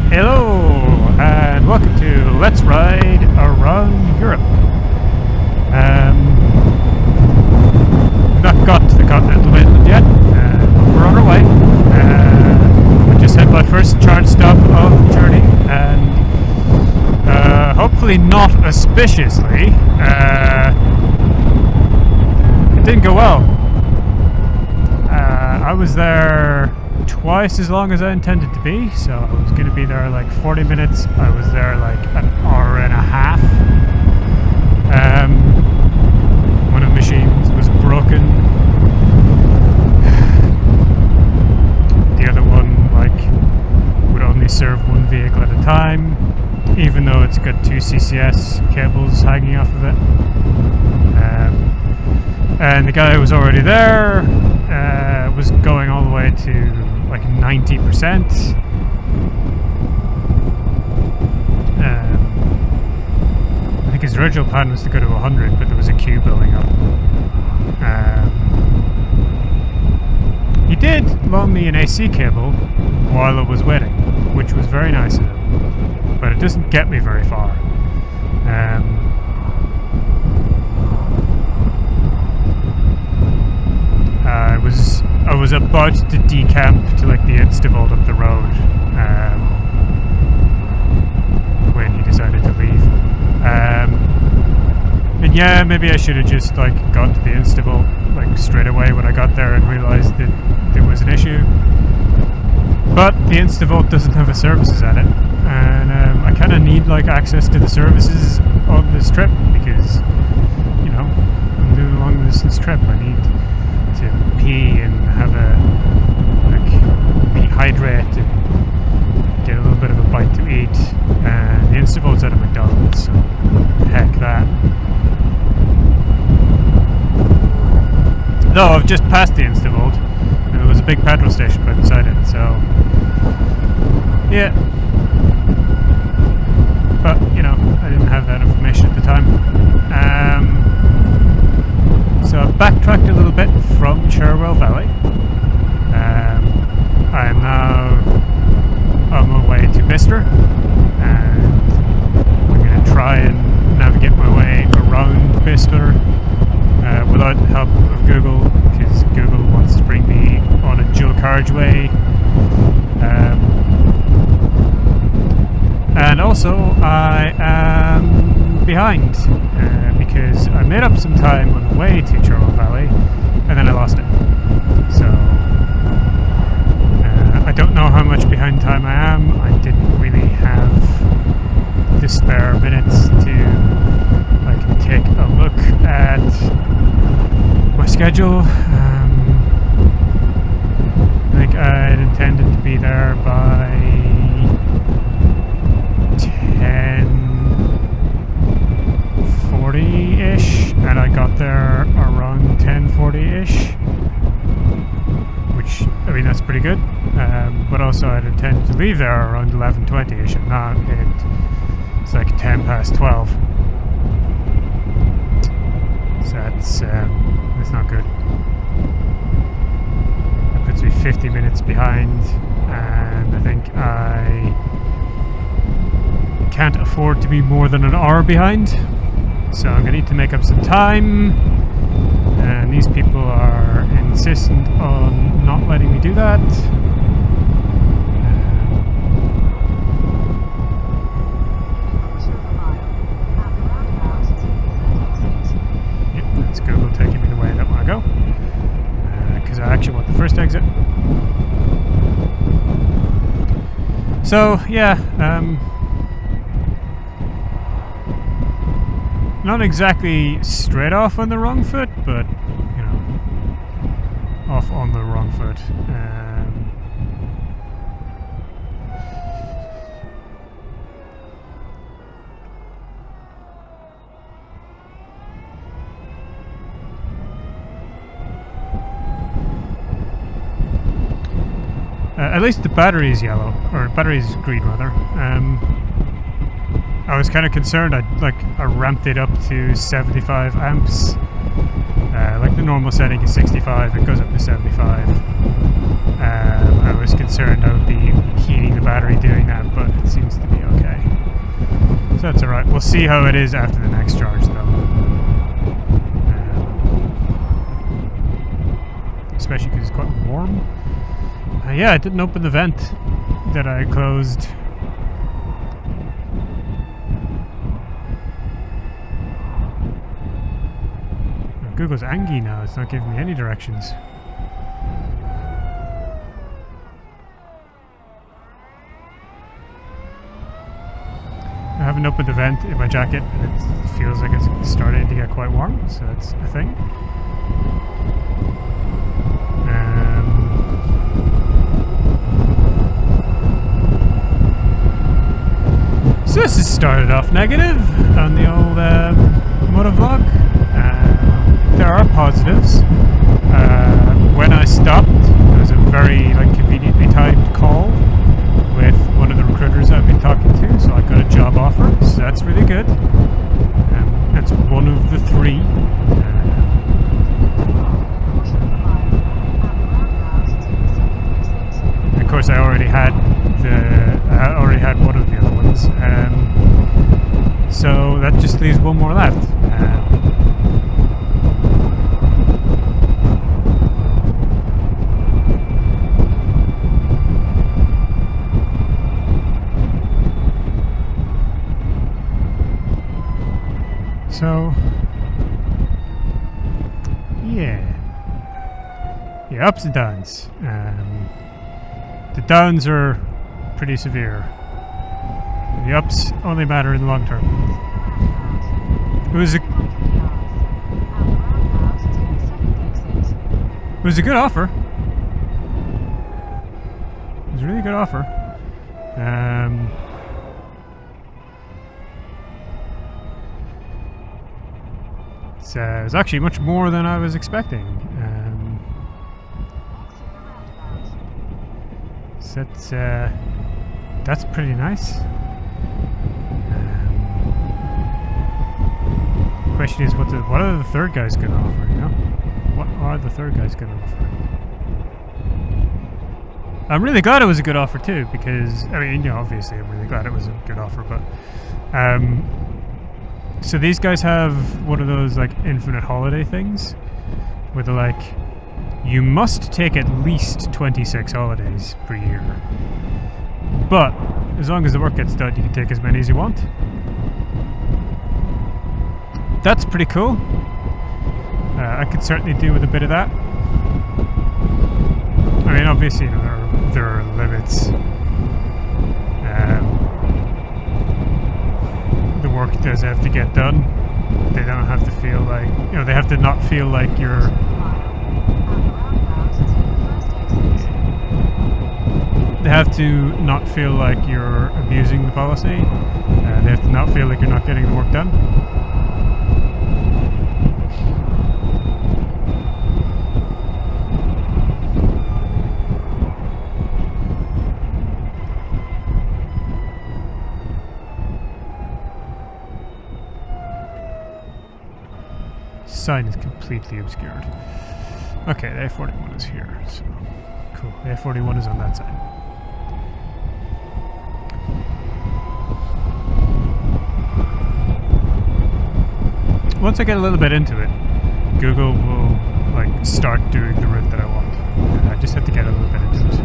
Hello, and welcome to Let's Ride Around Europe. We've not got to the continental mainland yet, but we're on our way. We just had my first charge stop of the journey, and hopefully not auspiciously, it didn't go well. I was there twice as long as I intended to be, so I was going to be there like 40 minutes. I was there like an hour and a half. One of the machines was broken. The other one would only serve one vehicle at a time, even though it's got two CCS cables hanging off of it. And the guy who was already there was going all the way to like 90%. I think his original plan was to go to 100, but there was a queue building up. He did loan me an AC cable while I was waiting, which was very nice of him, but it doesn't get me very far. I was about to decamp to like the Instavolt up the road when he decided to leave. And yeah, maybe I should have just like gone to the Instavolt like straight away when I got there and realised that there was an issue. But the Instavolt doesn't have a services at it, and I kind of need like access to the services on this trip because, you know, I'm doing a long distance trip. I need to pee and have a rehydrate and get a little bit of a bite to eat. And the Instavolt's at a McDonald's, so heck that. Though I've just passed the Instavolt, and there was a big petrol station right beside it, so yeah. But you know, I didn't have that information at the time. So I've backtracked a little bit from Cherwell Valley. I am now on my way to Bicester, and I'm going to try and navigate my way around Bicester without the help of Google, because Google wants to bring me on a dual carriageway. And also I am behind because I made up some time on the way to Cherwell Valley and then I lost it. So I don't know how much behind time I am. I didn't really have the spare minutes to take a look at my schedule. I think I had intended to be there by 10:40-ish, and I got there around 10:40-ish, which, I mean, that's pretty good. But also I'd intended to leave there around 11:20-ish, and now it's like 12:10. So that's not good. That puts me 50 minutes behind, and I think I can't afford to be more than an hour behind, so I'm going to need to make up some time, and these people are insistent on not letting me do that. Yep, that's Google taking me the way I don't want to go, because I actually want the first exit. So yeah, not exactly straight off on the wrong foot, but, you know, off on the wrong foot. At least the battery is yellow, or battery is green rather. I was kind of concerned. I ramped it up to 75 amps. Like the normal setting is 65, it goes up to 75. I was concerned I would be heating the battery doing that, but that's alright. We'll see how it is after the next charge, though. Especially because it's quite warm. Yeah, I didn't open the vent that I closed. Google's angry now. It's not giving me any directions. I haven't opened the vent in my jacket, and it feels like it's starting to get quite warm, so that's a thing. So this has started off negative on the old motovlog. There are positives. When I stopped, there was a very conveniently timed call with one of the recruiters I've been talking to, so I got a job offer, so that's really good. That's one of the three. Of course, I already had one of the other ones, so that just leaves one more left. So, yeah, ups and downs. The downs are pretty severe. The ups only matter in the long term. It was a good offer. It was a really good offer. It was actually much more than I was expecting. So that's pretty nice. The question is, what are the third guys going to offer? You know, what are the third guys going to offer? I'm really glad it was a good offer too, because I mean, obviously, I'm really glad it was a good offer, but. So these guys have one of those infinite holiday things where they're you must take at least 26 holidays per year, but as long as the work gets done, you can take as many as you want. That's pretty cool. I could certainly do with a bit of that. I mean, obviously, there are limits. The work does have to get done. They don't have to feel they have to not feel like you're they have to not feel like you're abusing the policy. They have to not feel like you're not getting the work done. Sign is completely obscured. Okay, the A41 is here, so cool. The A41 is on that side. Once I get a little bit into it, Google will start doing the route that I want. I just have to get a little bit into it.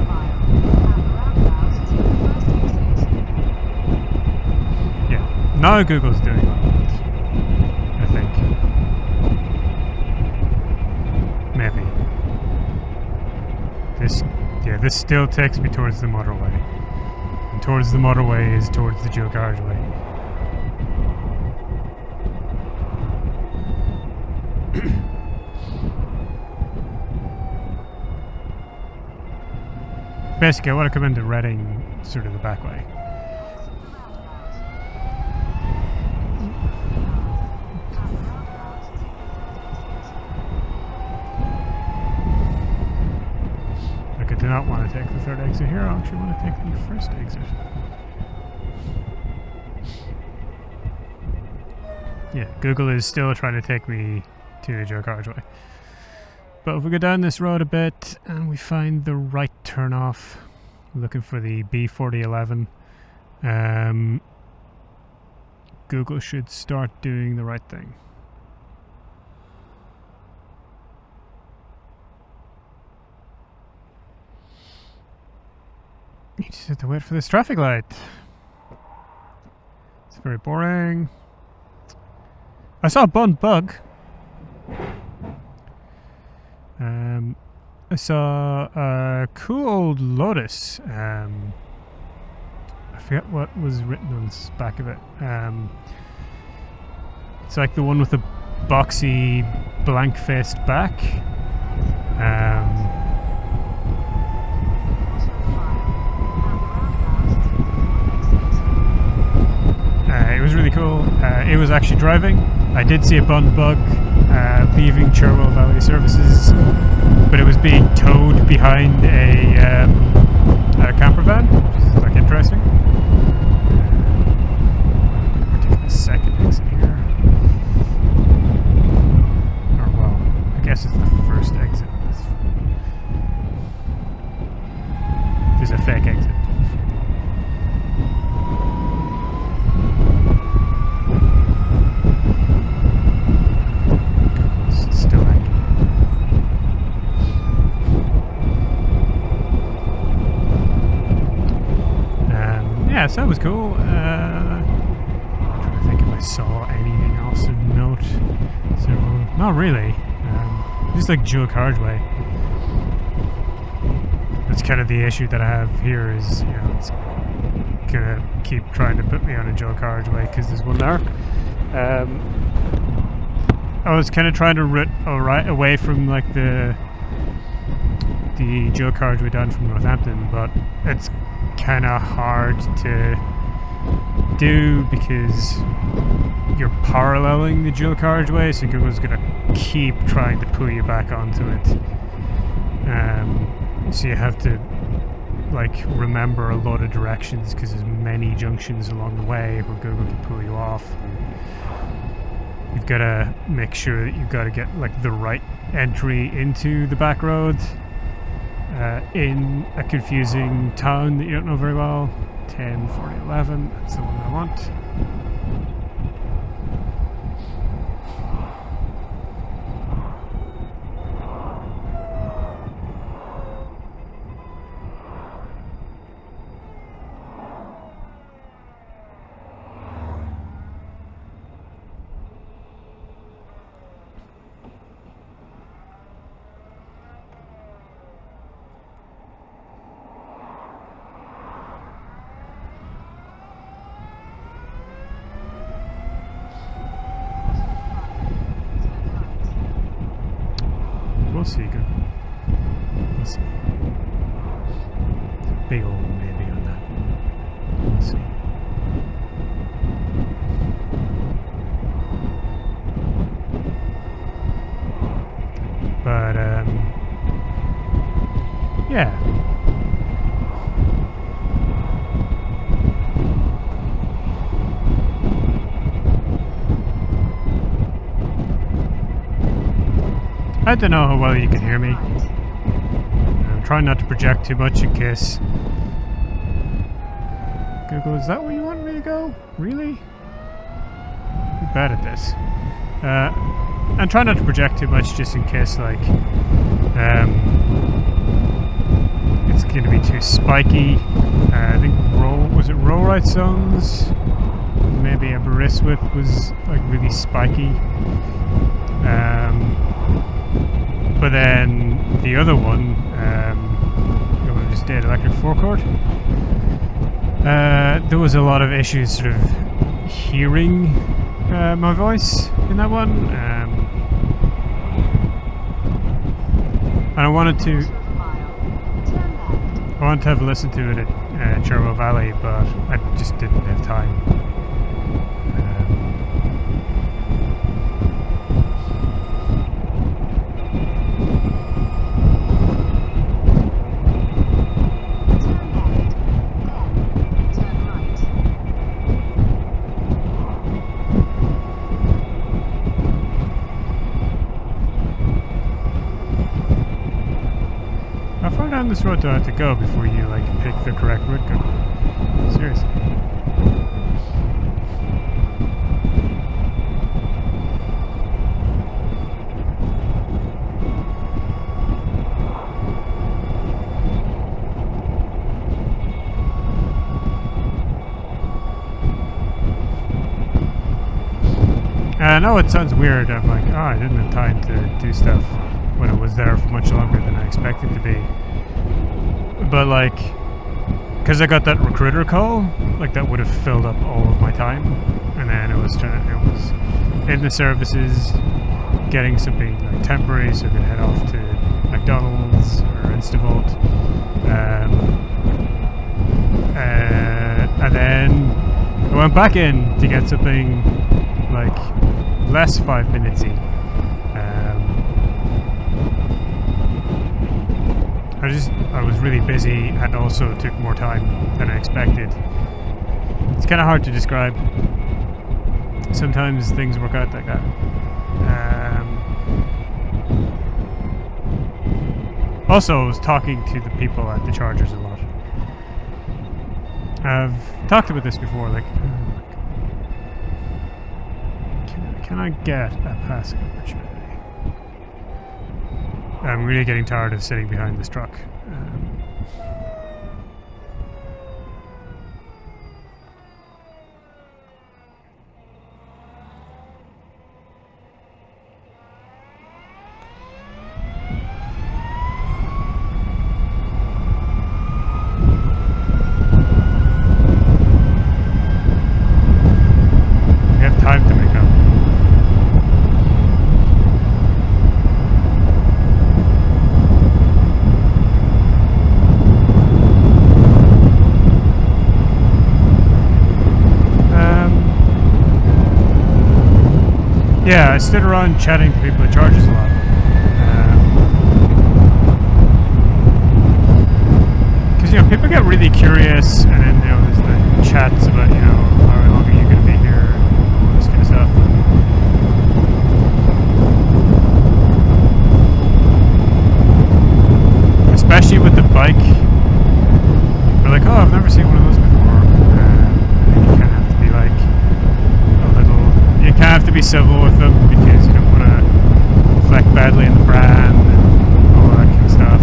Yeah, now Google's doing all of it, I think. Maybe. This still takes me towards the motorway. And towards the motorway is towards the dual carriageway. Basically, I want to come into Reading sort of the back way. I do not want to take the third exit here. I actually want to take the first exit. Yeah, Google is still trying to take me to the dual carriageway. But if we go down this road a bit and we find the right turn off, looking for the B4011, Google should start doing the right thing. You just have to wait for this traffic light. It's very boring. I saw a bug. I saw a cool old Lotus. I forget what was written on the back of it. It's like the one with the boxy, blank-faced back. It was really cool. It was actually driving. I did see a bug leaving Cherwell Valley Services, but it was being towed behind a camper van, which is like interesting. We're taking the second exit here. Or well, I guess it's the first exit. There's a fake exit. Yeah, so that was cool. I'm trying to think if I saw anything else of note. So, not really. Just like dual carriageway. That's kind of the issue that I have here is, you know, it's gonna keep trying to put me on a dual carriageway because there's one there. I was kind of trying to route away from like the dual carriageway down from Northampton, but it's kind of hard to do because you're paralleling the dual carriageway, so Google's going to keep trying to pull you back onto it. So you have to like remember a lot of directions because there's many junctions along the way where Google can pull you off. And you've got to make sure that you've got to get like the right entry into the back road. In a confusing town that you don't know very well. 10, 40, 11, that's the one I want. We'll see, good. We'll see. Big old maybe on that. We'll see. But, yeah. I don't know how well you can hear me. I'm trying not to project too much in case. Google, is that where you want me to go? Really? I'm bad at this. I'm trying not to project too much just in case, like, it's going to be too spiky. I think Roll Right Songs, maybe Aberystwyth was like really spiky. But then the other one, I just did electric forecourt. There was a lot of issues sort of hearing my voice in that one. And I wanted to have listened to it at Cherwell Valley, but I just didn't have time. How far down this road do I have to go before you like pick the correct route? Seriously. know it sounds weird. I'm like, oh, I didn't have time to do stuff when it was there for much longer than I expected to be. But like, because I got that recruiter call, like that would have filled up all of my time, and then it was in the services, getting something like temporary, so I could head off to McDonald's or Instavolt, and then I went back in to get something like less 5 minutesy. I was really busy and also took more time than I expected. It's kind of hard to describe. Sometimes things work out like that. Also, I was talking to the people at the chargers a lot. I've talked about this before, like, can I get a passing opportunity? I'm really getting tired of sitting behind this truck. We have time to make up. Yeah, I stood around chatting to people at charges a lot. Because, you know, people get really curious, and then, you know, there's the chats about, you know, how long are you going to be here, and all this kind of stuff. Especially with the bike. They're like, oh, I've never seen one of those before. You kind of have to be like, you kind of have to be civil with them because you don't want to reflect badly in the brand and all that kind of stuff.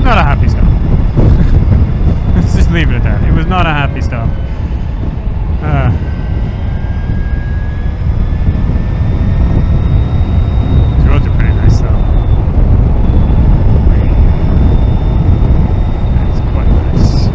Not a happy stop. Let's just leave it at that. It was not a happy stop. These roads are pretty nice though. It's quite nice.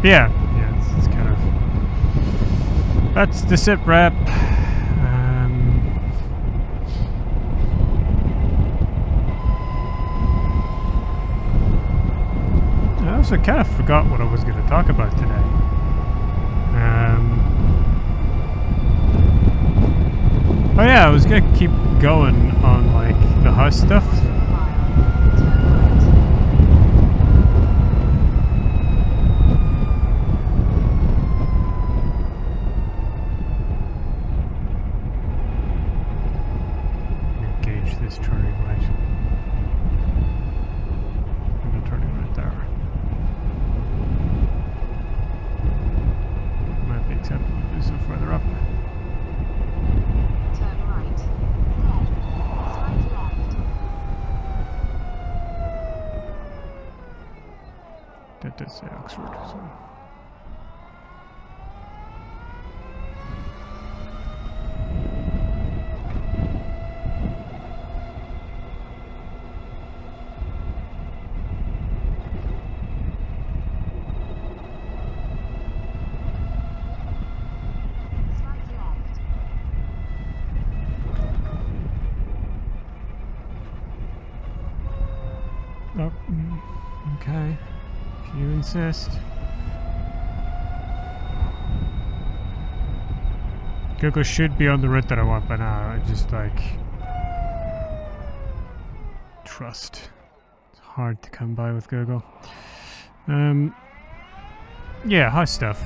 Yeah, it's kind of... That's the sit rep. I also kind of forgot what I was going to talk about today. Oh yeah, I was going to keep going on like the house stuff. Gauge this turning right. I'm not turning right there. Might be acceptable to do so further up. Turn right. Slight left. That does say Oxford, so. Slight left. Oh, okay. If you insist. Google should be on the route that I want by now. I just like trust. It's hard to come by with Google. Yeah, house stuff.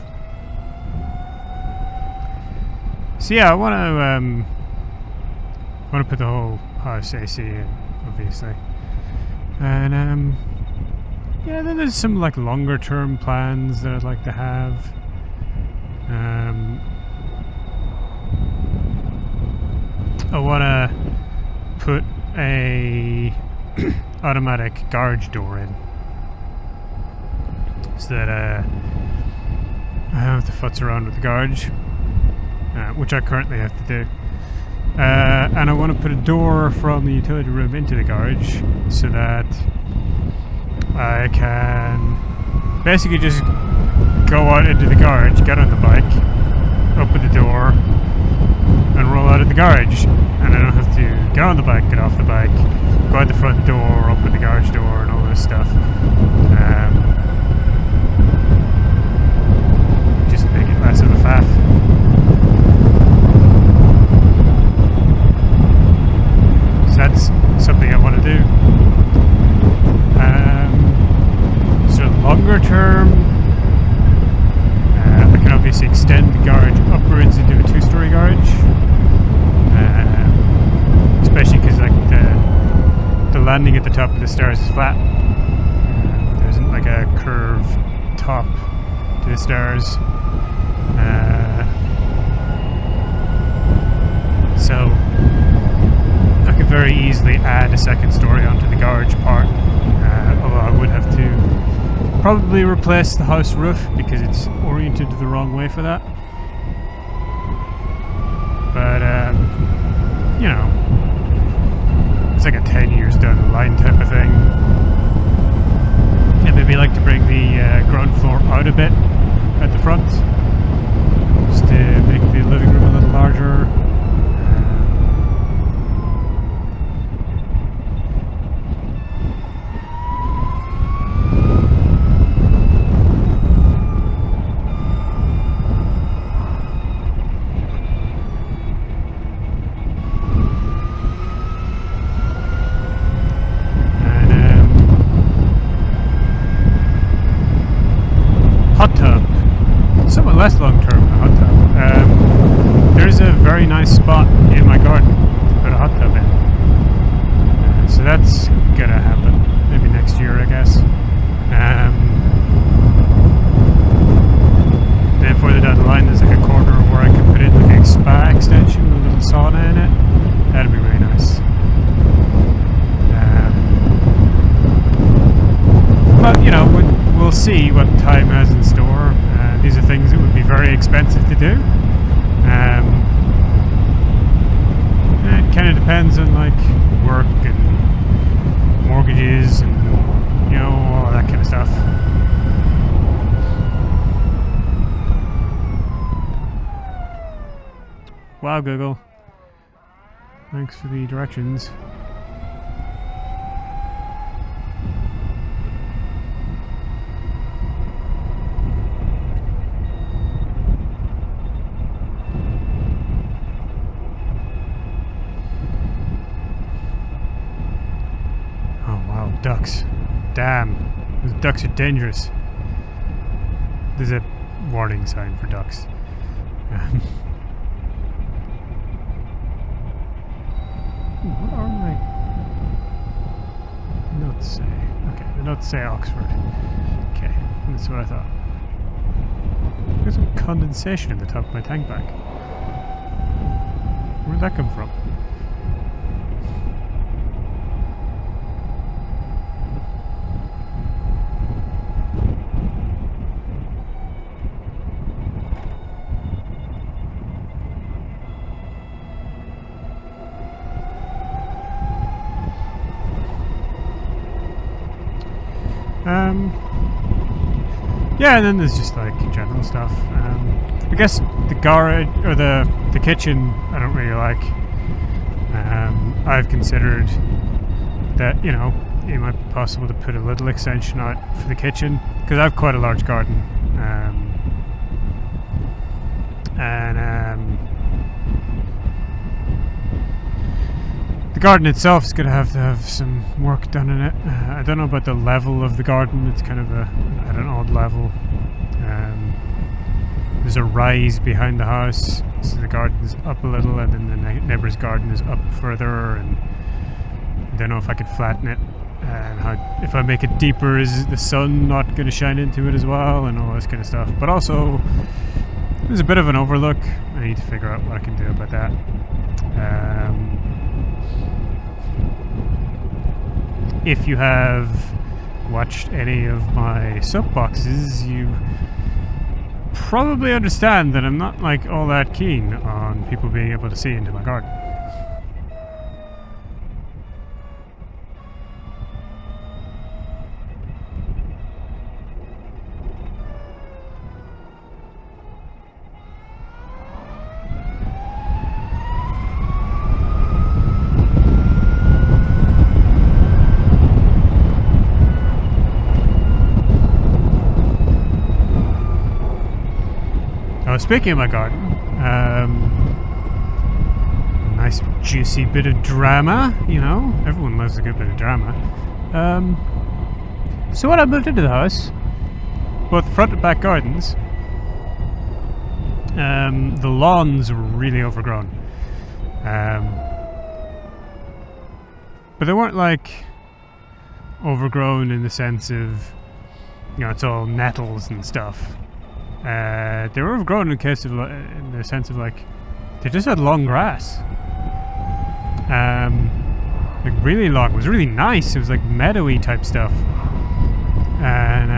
So yeah, I want to put the whole house AC in, obviously. And yeah, then there's some like longer term plans that I'd like to have. I want to put a automatic garage door in, so that I don't have to futz around with the garage, which I currently have to do. And I want to put a door from the utility room into the garage, so that I can basically just go out into the garage, get on the bike, open the door, and roll out of the garage. And I don't have to get on the bike, get off the bike, go out the front door, open the garage door, and all this stuff. Just make it less of a faff. So that's something I want to do. So longer term, I can obviously extend the garage upwards into a two-story garage, especially because like the landing at the top of the stairs is flat. There isn't like a curved top to the stairs, so I could very easily add a second story onto the garage part, although I would have to probably replace the house roof because it's oriented the wrong way for that. But you know, it's like a 10 years down the line type of thing. And maybe like to bring the ground floor out a bit at the front, just to make the living room a little larger. Hot tub. Somewhat less long term than a hot tub. There's a very nice spot in my garden to put a hot tub in. So that's gonna happen. Maybe next year, I guess. Then further down the line, there's like a corner where I can put in like a spa extension with a little sauna in it. That'd be really nice. But you know, we'll see what time has in store. These are things that would be very expensive to do. It kind of depends on like work and mortgages and you know, all that kind of stuff. Wow, Google. Thanks for the directions. ducks. Damn. Those ducks are dangerous. There's a warning sign for ducks. What are my notes say? Okay, the notes say Oxford. Okay, that's what I thought. There's some condensation in the top of my tank bank. Where'd that come from? Yeah, and then there's just like general stuff. I guess the garage or the kitchen I don't really like. I've considered that, you know, it might be possible to put a little extension out for the kitchen because I have quite a large garden. The garden itself is going to have some work done in it. I don't know about the level of the garden. It's kind of at an odd level. There's a rise behind the house, so the garden's up a little, and then the neighbour's garden is up further. And I don't know if I could flatten it, and if I make it deeper, is the sun not going to shine into it as well, and all this kind of stuff. But also, there's a bit of an overlook. I need to figure out what I can do about that. If you have watched any of my soapboxes, you probably understand that I'm not like all that keen on people being able to see into my garden. Speaking of my garden, nice juicy bit of drama, you know, everyone loves a good bit of drama. So when I moved into the house, both front and back gardens, the lawns were really overgrown. But they weren't like overgrown in the sense of, you know, it's all nettles and stuff. They were overgrown in the sense of like they just had long grass, like really long. It was really nice. It was like meadowy type stuff, and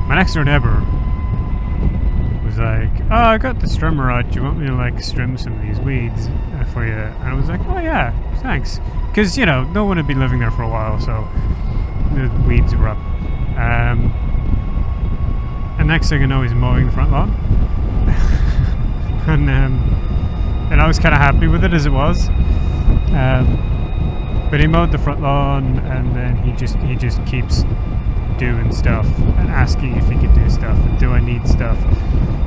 my next door neighbor was like, "Oh, I got the strimmer out. Do you want me to like strim some of these weeds for you?" And I was like, "Oh yeah, thanks," because you know no one had been living there for a while, so the weeds were up. And next thing I know, he's mowing the front lawn, and I was kind of happy with it as it was. But he mowed the front lawn, and then he just keeps doing stuff and asking if he can do stuff and do I need stuff.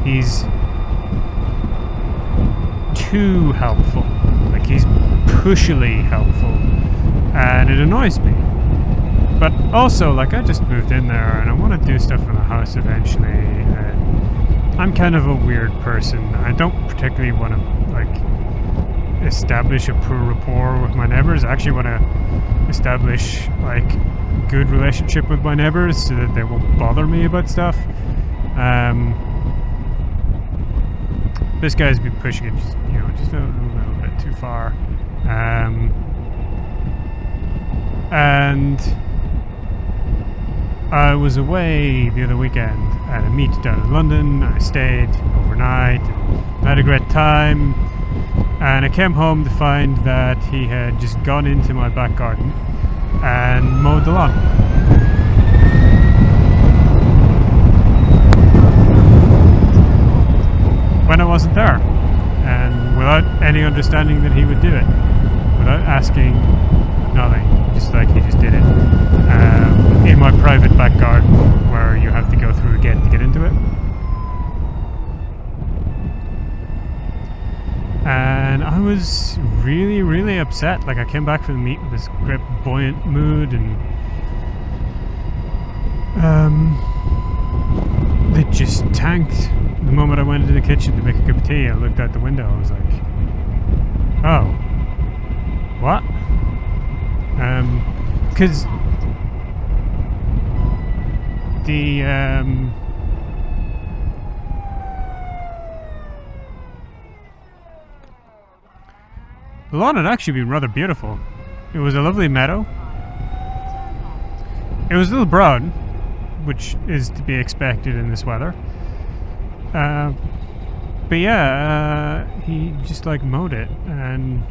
He's too helpful, like he's pushily helpful, and it annoys me. But also, like, I just moved in there and I want to do stuff in the house eventually, and I'm kind of a weird person. I don't particularly want to, like, establish a poor rapport with my neighbours. I actually want to establish, like, good relationship with my neighbours so that they won't bother me about stuff. This guy's been pushing it just, you know, just a little bit too far. And I was away the other weekend at a meet down in London. I stayed overnight and had a great time, and I came home to find that he had just gone into my back garden and mowed the lawn. When I wasn't there, and without any understanding that he would do it, without asking, nothing, just like he just did it. In my private back garden where you have to go through a gate to get into it. And I was really, really upset. Like, I came back from the meet with this great buoyant mood, and they just tanked. The moment I went into the kitchen to make a cup of tea, I looked out the window. I was like, "Oh, what?" Because the lawn had actually been rather beautiful. It was a lovely meadow. It was a little brown, which is to be expected in this weather. But yeah, he just like mowed it, and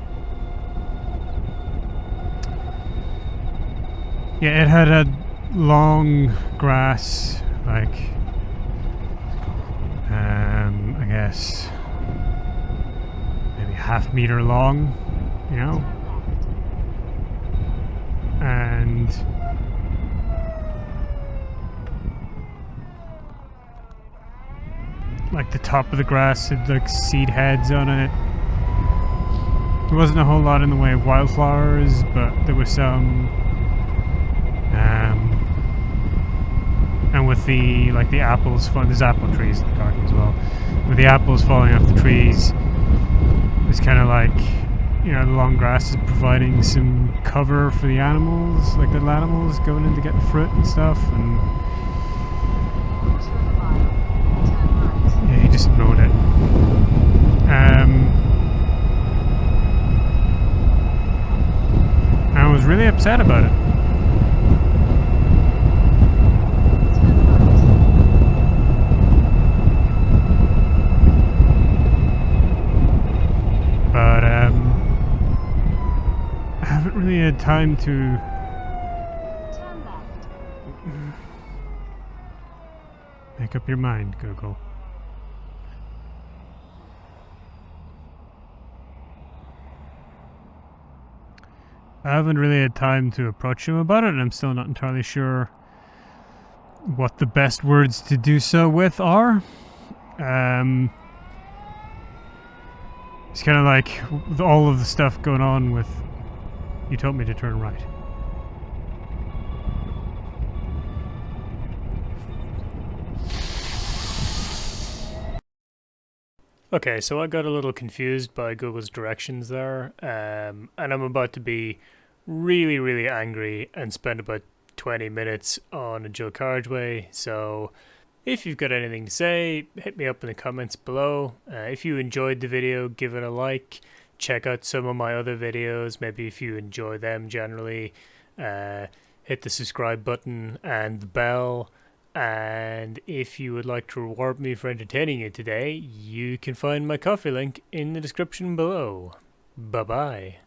yeah, it had long grass, like I guess maybe half-meter long, you know, and like the top of the grass had like seed heads on it. There wasn't a whole lot in the way of wildflowers, but there was some. And with the apples, there's apple trees in the garden as well. With the apples falling off the trees, it's kind of like, you know, the long grass is providing some cover for the animals, like little animals going in to get the fruit and stuff. And yeah, he just mowed it. I was really upset about it. But I haven't really had time to Turn left. make up your mind, Google. I haven't really had time to approach him about it, and I'm still not entirely sure what the best words to do so with are. It's kind of like with all of the stuff going on with, you told me to turn right. Okay, so I got a little confused by Google's directions there, and I'm about to be really, really angry and spend about 20 minutes on a dual carriageway. So if you've got anything to say, hit me up in the comments below. If you enjoyed the video, give it a like. Check out some of my other videos, maybe if you enjoy them generally. Hit the subscribe button and the bell. And if you would like to reward me for entertaining you today, you can find my coffee link in the description below. Bye bye.